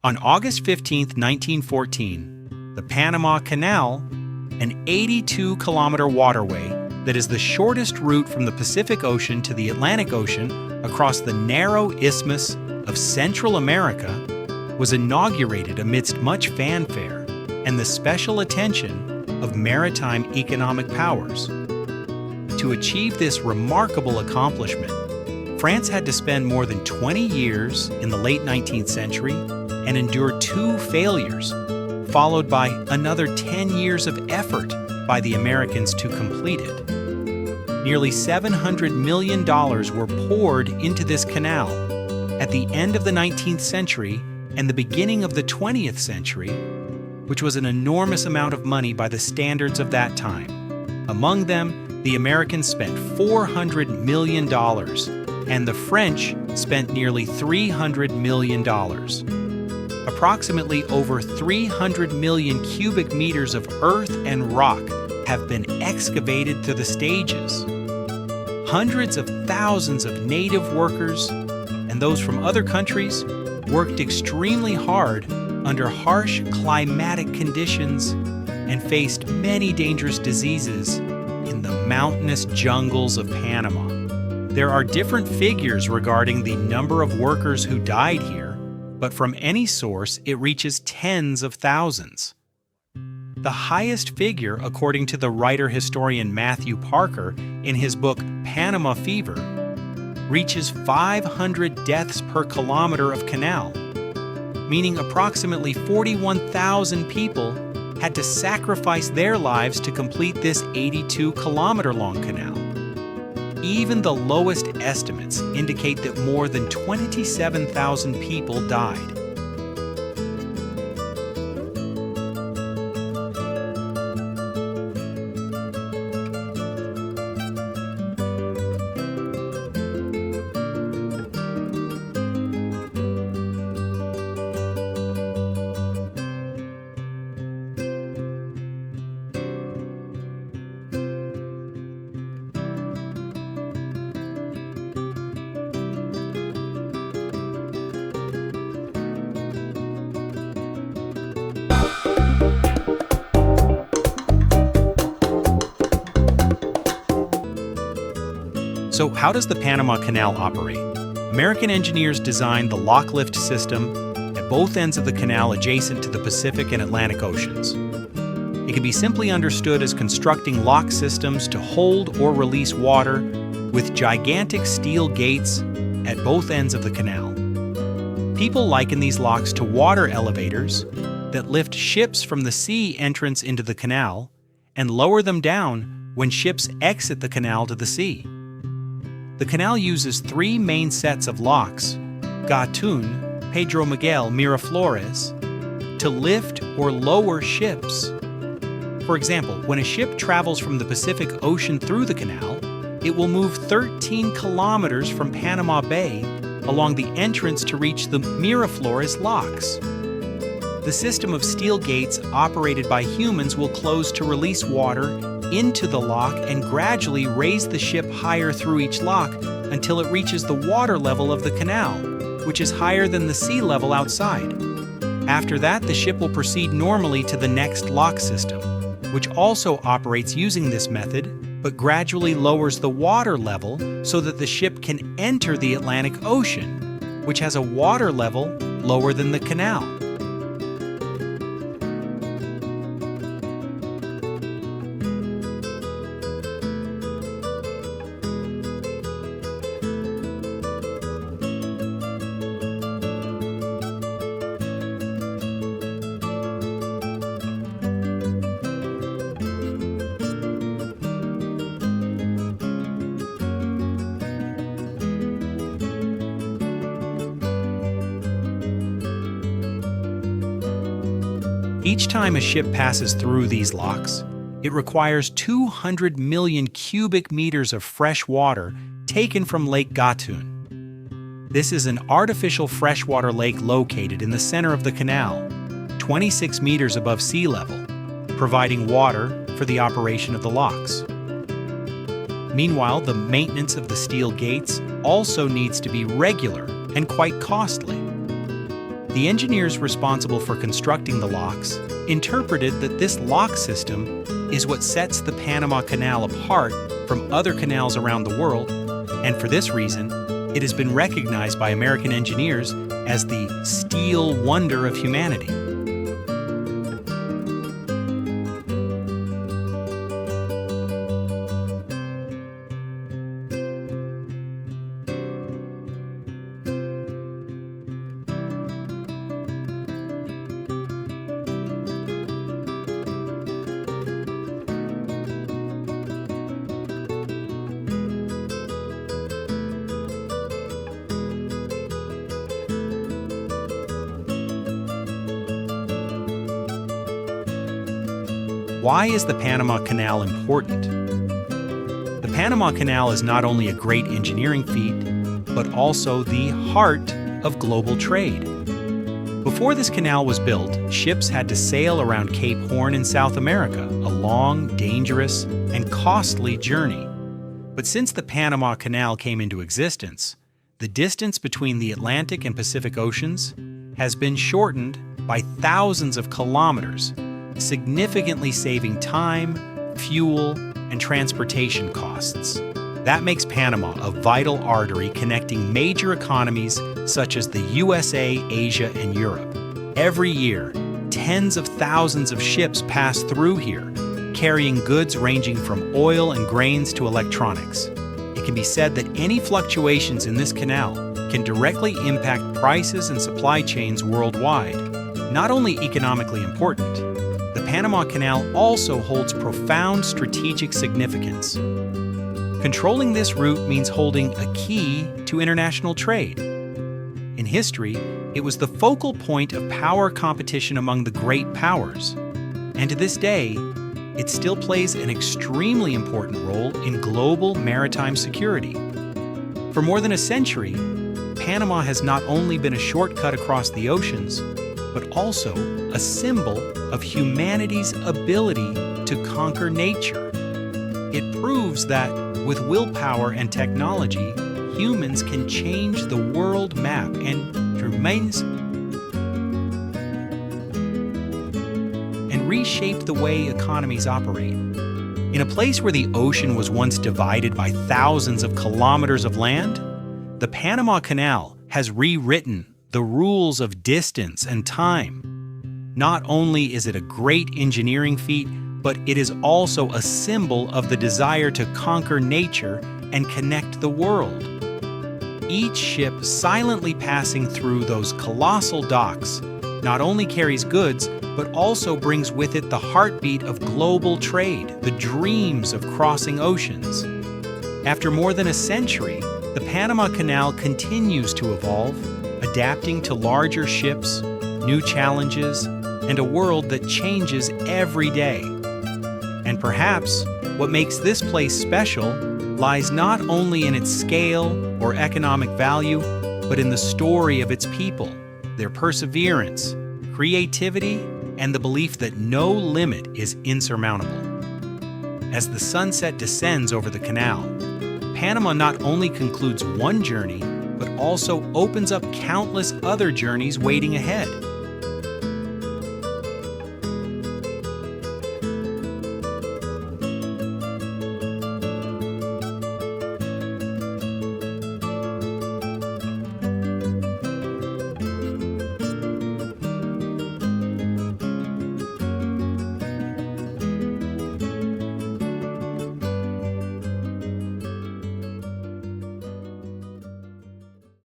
On August 15, 1914, the Panama Canal, an 82-kilometer waterway that is the shortest route from the Pacific Ocean to the Atlantic Ocean across the narrow isthmus of Central America, was inaugurated amidst much fanfare and the special attention of maritime economic powers. To achieve this remarkable accomplishment, France had to spend more than 20 years in the late 19th century and endure 2 failures, followed by another 10 years of effort by the Americans to complete it. Nearly $700 million were poured into this canal at the end of the 19th century and the beginning of the 20th century, which was an enormous amount of money by the standards of that time. Among them, the Americans spent $400 million, and the French spent nearly $300 million. Approximately over 300 million cubic meters of earth and rock have been excavated through the stages. Hundreds of thousands of native workers and those from other countries worked extremely hard under harsh climatic conditions and faced many dangerous diseases in the mountainous jungles of Panama. There are different figures regarding the number of workers who died here, but from any source it reaches tens of thousands. The highest figure, according to the writer-historian Matthew Parker in his book Panama Fever, reaches 500 deaths per kilometer of canal, meaning approximately 41,000 people had to sacrifice their lives to complete this 82-kilometer-long canal. Even the lowest estimates indicate that more than 27,000 people died. So how does the Panama Canal operate? American engineers designed the lock lift system at both ends of the canal adjacent to the Pacific and Atlantic Oceans. It can be simply understood as constructing lock systems to hold or release water with gigantic steel gates at both ends of the canal. People liken these locks to water elevators that lift ships from the sea entrance into the canal and lower them down when ships exit the canal to the sea. The canal uses 3 main sets of locks, Gatun, Pedro Miguel, Miraflores, to lift or lower ships. For example, when a ship travels from the Pacific Ocean through the canal, it will move 13 kilometers from Panama Bay along the entrance to reach the Miraflores locks. The system of steel gates operated by humans will close to release water into the lock and gradually raise the ship higher through each lock until it reaches the water level of the canal, which is higher than the sea level outside. After that, the ship will proceed normally to the next lock system, which also operates using this method, but gradually lowers the water level so that the ship can enter the Atlantic Ocean, which has a water level lower than the canal. Each time a ship passes through these locks, it requires 200 million cubic meters of fresh water taken from Lake Gatun. This is an artificial freshwater lake located in the center of the canal, 26 meters above sea level, providing water for the operation of the locks. Meanwhile, the maintenance of the steel gates also needs to be regular and quite costly. The engineers responsible for constructing the locks interpreted that this lock system is what sets the Panama Canal apart from other canals around the world, and for this reason, it has been recognized by American engineers as the steel wonder of humanity. Why is the Panama Canal important? The Panama Canal is not only a great engineering feat, but also the heart of global trade. Before this canal was built, ships had to sail around Cape Horn in South America, a long, dangerous, and costly journey. But since the Panama Canal came into existence, the distance between the Atlantic and Pacific Oceans has been shortened by thousands of kilometers, significantly saving time, fuel, and transportation costs. That makes Panama a vital artery connecting major economies such as the USA, Asia, and Europe. Every year, tens of thousands of ships pass through here, carrying goods ranging from oil and grains to electronics. It can be said that any fluctuations in this canal can directly impact prices and supply chains worldwide. Not only economically important, the Panama Canal also holds profound strategic significance. Controlling this route means holding a key to international trade. In history, it was the focal point of power competition among the great powers, and to this day, it still plays an extremely important role in global maritime security. For more than a century, Panama has not only been a shortcut across the oceans, but also a symbol of humanity's ability to conquer nature. It proves that with willpower and technology, humans can change the world map and reshape the way economies operate. In a place where the ocean was once divided by thousands of kilometers of land, the Panama Canal has rewritten the rules of distance and time. Not only is it a great engineering feat, but it is also a symbol of the desire to conquer nature and connect the world. Each ship silently passing through those colossal docks not only carries goods, but also brings with it the heartbeat of global trade, the dreams of crossing oceans. After more than a century, the Panama Canal continues to evolve, adapting to larger ships, new challenges, and a world that changes every day. And perhaps what makes this place special lies not only in its scale or economic value, but in the story of its people, their perseverance, creativity, and the belief that no limit is insurmountable. As the sunset descends over the canal, Panama not only concludes one journey, but also opens up countless other journeys waiting ahead.